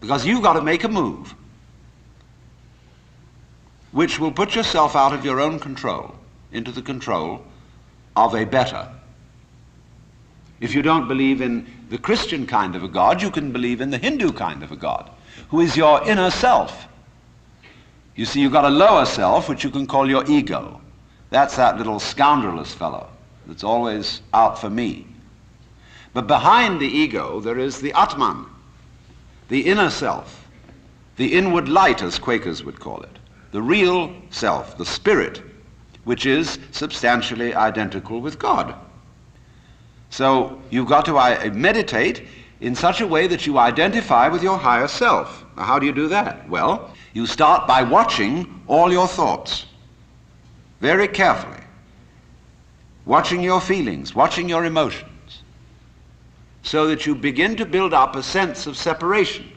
Because you've got to make a move which will put yourself out of your own control into the control of a better. If you don't believe in the Christian kind of a God, you can believe in the Hindu kind of a God, who is your inner self. You see, you've got a lower self, which you can call your ego. That's that little scoundrelous fellow that's always out for me. But behind the ego, there is the Atman, the inner self, the inward light, as Quakers would call it, the real self, the spirit, which is substantially identical with God. So you've got to meditate in such a way that you identify with your higher self. Now, how do you do that? Well, you start by watching all your thoughts very carefully, watching your feelings, watching your emotions, so that you begin to build up a sense of separation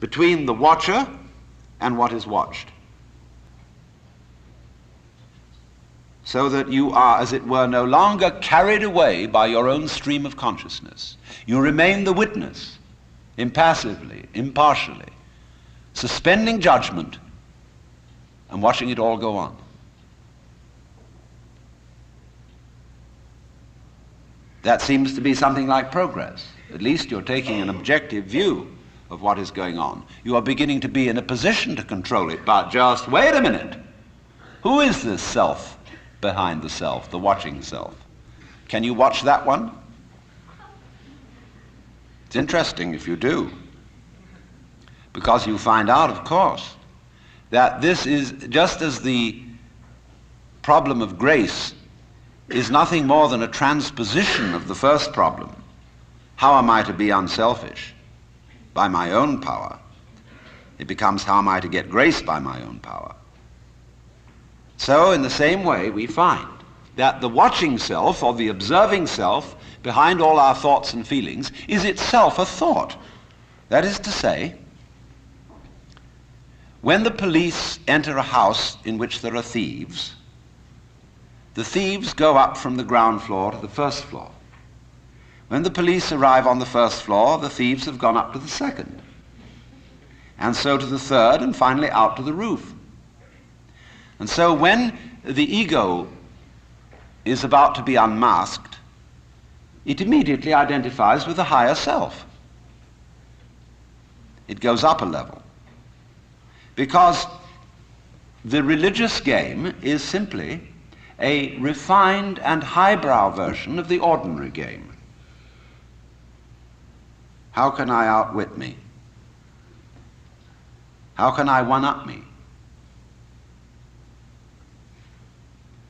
between the watcher and what is watched, so that you are, as it were, no longer carried away by your own stream of consciousness. You remain the witness, impassively, impartially, suspending judgment and watching it all go on. That seems to be something like progress. At least you're taking an objective view of what is going on. You are beginning to be in a position to control it, but just wait a minute. Who is this self behind the self, the watching self? Can you watch that one? It's interesting if you do, because you find out, of course, that this is just as the problem of grace is nothing more than a transposition of the first problem. How am I to be unselfish? By my own power. It becomes, how am I to get grace by my own power? So in the same way, we find that the watching self, or the observing self, behind all our thoughts and feelings, is itself a thought. That is to say, when the police enter a house in which there are thieves, the thieves go up from the ground floor to the first floor. When the police arrive on the first floor, the thieves have gone up to the second, and so to the third, and finally out to the roof. And so when the ego is about to be unmasked, it immediately identifies with the higher self. It goes up a level. Because the religious game is simply a refined and highbrow version of the ordinary game. How can I outwit me? How can I one-up me?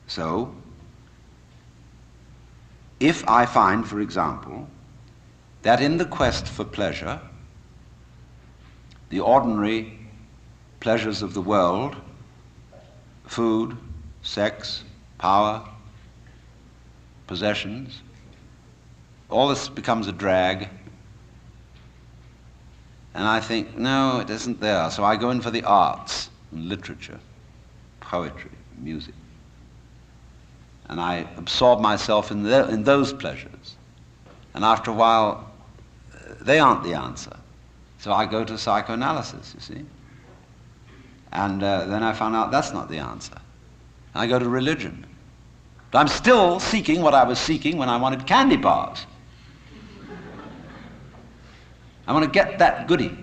So, if I find, for example, that in the quest for pleasure, the ordinary pleasures of the world, food, sex, power, possessions, all this becomes a drag, and I think, no, it isn't there. So I go in for the arts and literature, poetry, music. And I absorb myself in those pleasures. And after a while, they aren't the answer. So I go to psychoanalysis, you see. And then I found out that's not the answer. And I go to religion. But I'm still seeking what I was seeking when I wanted candy bars. I want to get that goodie.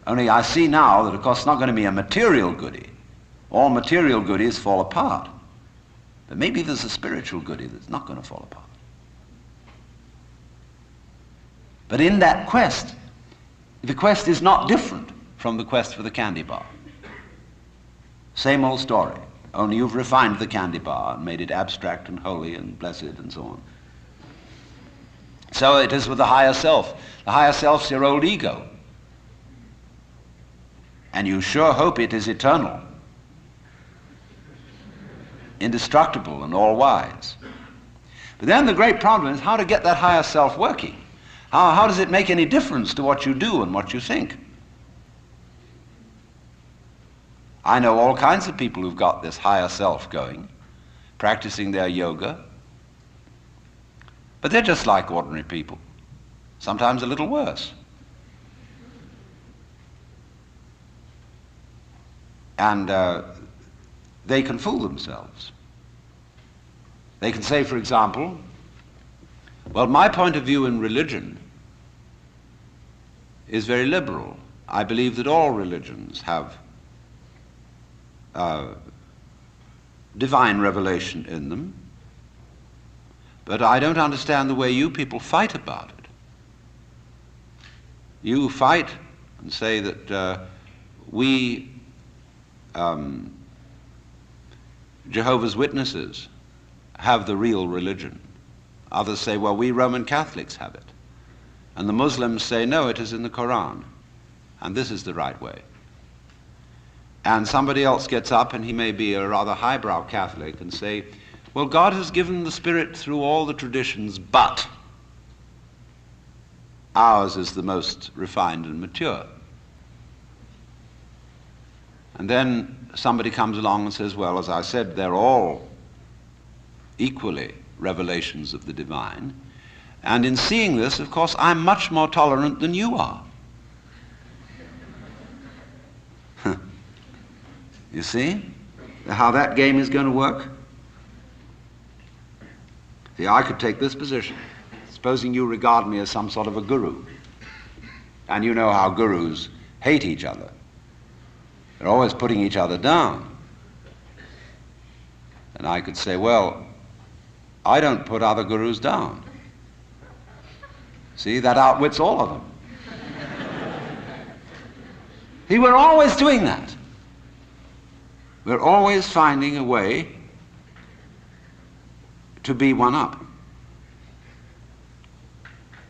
Only I see now that, of course, it's not going to be a material goodie. All material goodies fall apart. But maybe there's a spiritual goodie that's not going to fall apart. But in that quest, the quest is not different from the quest for the candy bar. Same old story, only you've refined the candy bar and made it abstract and holy and blessed and so on. So it is with the higher self. The higher self's your old ego. And you sure hope it is eternal, indestructible and all-wise. But then the great problem is how to get that higher self working. How does it make any difference to what you do and what you think? I know all kinds of people who've got this higher self going, practicing their yoga, but they're just like ordinary people, sometimes a little worse. And they can fool themselves. They can say, for example, well, my point of view in religion is very liberal. I believe that all religions have divine revelation in them, but I don't understand the way you people fight about it. You fight and say that we Jehovah's Witnesses have the real religion. Others say, well, we Roman Catholics have it. And the Muslims say, no, it is in the Quran, and this is the right way. And somebody else gets up, and he may be a rather highbrow Catholic, and say, well, God has given the Spirit through all the traditions, but ours is the most refined and mature. And then somebody comes along and says, well, as I said, they're all equally revelations of the divine. And in seeing this, of course, I'm much more tolerant than you are. You see how that game is going to work? See, I could take this position. Supposing you regard me as some sort of a guru, and you know how gurus hate each other. They're always putting each other down. And I could say, well, I don't put other gurus down. See, that outwits all of them. See, we're always doing that. We're always finding a way to be one up.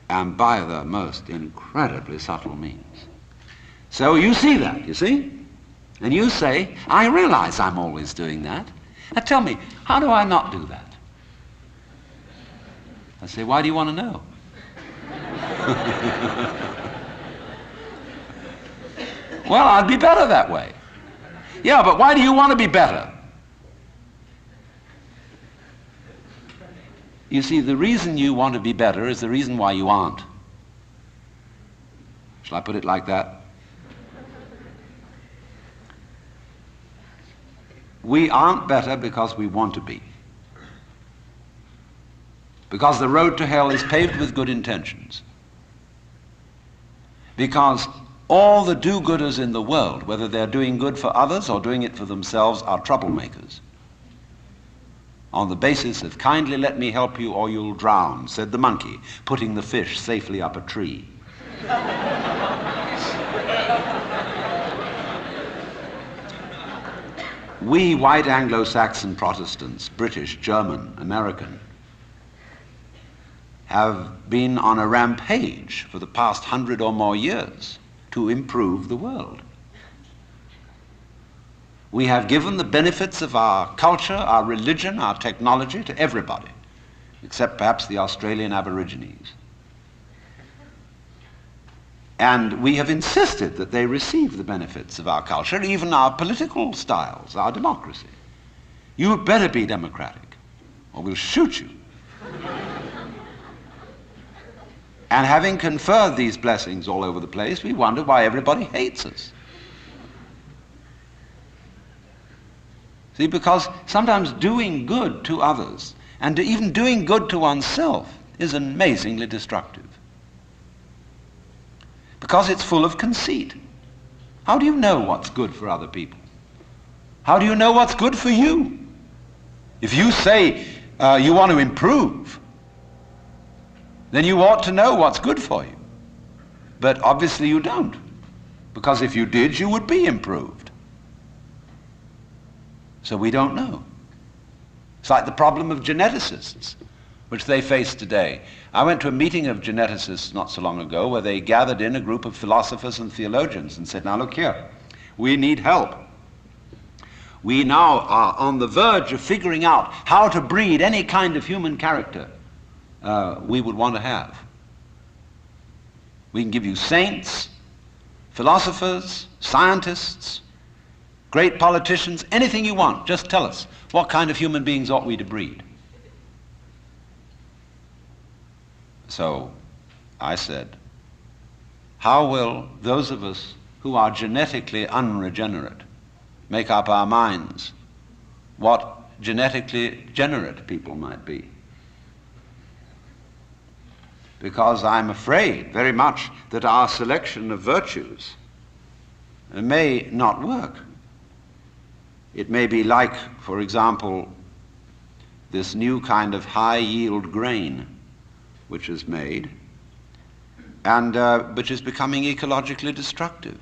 And by the most incredibly subtle means. So you see that, you see? And you say, I realize I'm always doing that. Now tell me, how do I not do that? I say, why do you want to know? Well, I'd be better that way. Yeah, but why do you want to be better? You see, the reason you want to be better is the reason why you aren't. Shall I put it like that? We aren't better because we want to be. Because the road to hell is paved with good intentions. Because all the do-gooders in the world, whether they're doing good for others or doing it for themselves, are troublemakers. On the basis of kindly let me help you or you'll drown, said the monkey, putting the fish safely up a tree. We white Anglo-Saxon Protestants, British, German, American, have been on a rampage for the past 100 or more years to improve the world. We have given the benefits of our culture, our religion, our technology to everybody, except perhaps the Australian Aborigines. And we have insisted that they receive the benefits of our culture, even our political styles, our democracy. You better be democratic, or we'll shoot you. And having conferred these blessings all over the place, we wonder why everybody hates us. See, because sometimes doing good to others, and even doing good to oneself, is amazingly destructive. Because it's full of conceit. How do you know what's good for other people? How do you know what's good for you? If you say you want to improve, then you ought to know what's good for you. But obviously you don't, because if you did, you would be improved. So we don't know. It's like the problem of geneticists, which they face today. I went to a meeting of geneticists not so long ago where they gathered in a group of philosophers and theologians and said, now look here, we need help. We now are on the verge of figuring out how to breed any kind of human character we would want to have. We can give you saints, philosophers, scientists, great politicians, anything you want. Just tell us, what kind of human beings ought we to breed? So I said, how will those of us who are genetically unregenerate make up our minds what genetically generate people might be. Because I'm afraid very much that our selection of virtues may not work. It may be like, for example, this new kind of high-yield grain which is made, and which is becoming ecologically destructive.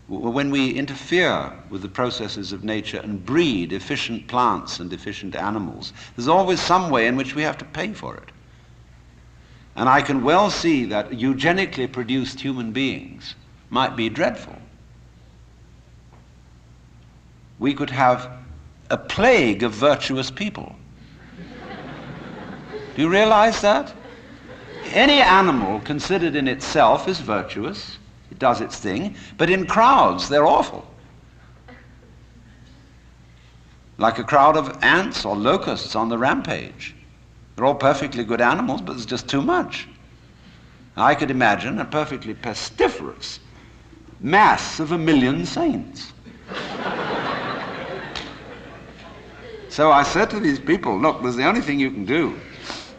When we interfere with the processes of nature and breed efficient plants and efficient animals, there's always some way in which we have to pay for it. And I can well see that eugenically produced human beings might be dreadful. We could have a plague of virtuous people. Do you realize that? Any animal considered in itself is virtuous. It does its thing, but in crowds they're awful. Like a crowd of ants or locusts on the rampage. They're all perfectly good animals, but there's just too much. I could imagine a perfectly pestiferous mass of 1 million saints. So I said to these people, look, there's the only thing you can do.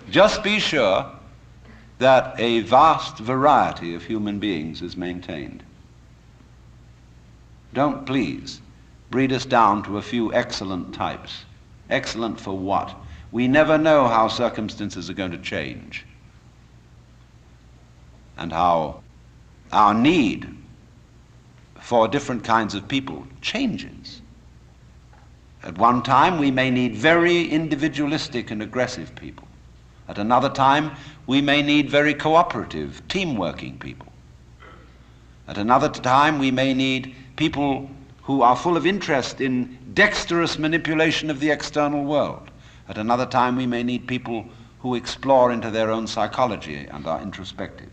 Just be sure that a vast variety of human beings is maintained. Don't please breed us down to a few excellent types. Excellent for what? We never know how circumstances are going to change and how our need for different kinds of people changes. At one time, we may need very individualistic and aggressive people. At another time, we may need very cooperative, team-working people. At another time, we may need people who are full of interest in dexterous manipulation of the external world. At another time, we may need people who explore into their own psychology and are introspective.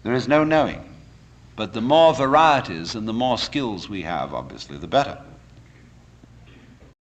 There is no knowing, but the more varieties and the more skills we have, obviously, the better.